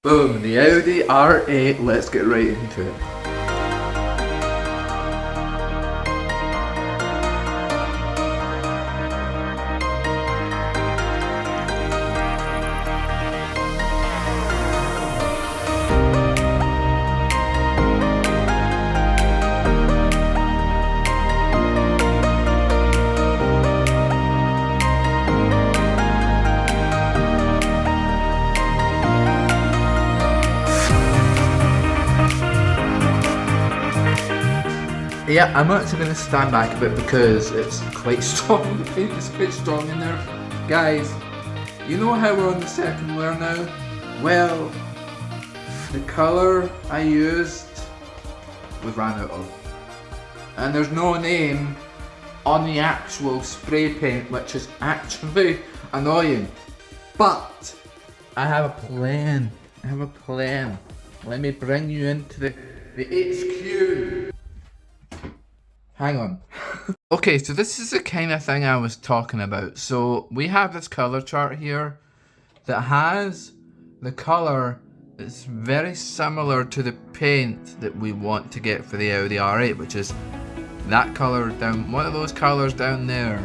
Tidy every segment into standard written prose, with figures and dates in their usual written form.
Boom, the Audi R8, let's get right into it. Yeah, I'm actually going to stand back a bit because it's quite strong. The paint is quite strong in there. Guys, you know how we're on the second layer now? Well, the colour I used, we've ran out of. And there's no name on the actual spray paint, which is actually annoying. But I have a plan. Let me bring you into the HQ. Hang on. Okay, so this is the kind of thing I was talking about. So we have this color chart here that has the color that's very similar to the paint that we want to get for the Audi R8, which is that color down, one of those colors down there.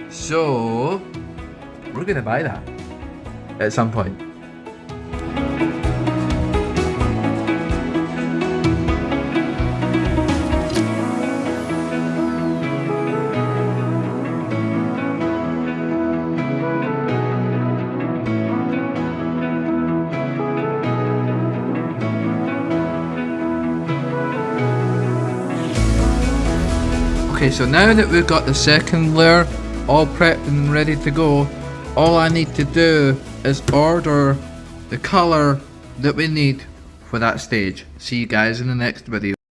So we're gonna buy that at some point. Okay, so now that we've got the second layer all prepped and ready to go, all I need to do is order the colour that we need for that stage. See you guys in the next video.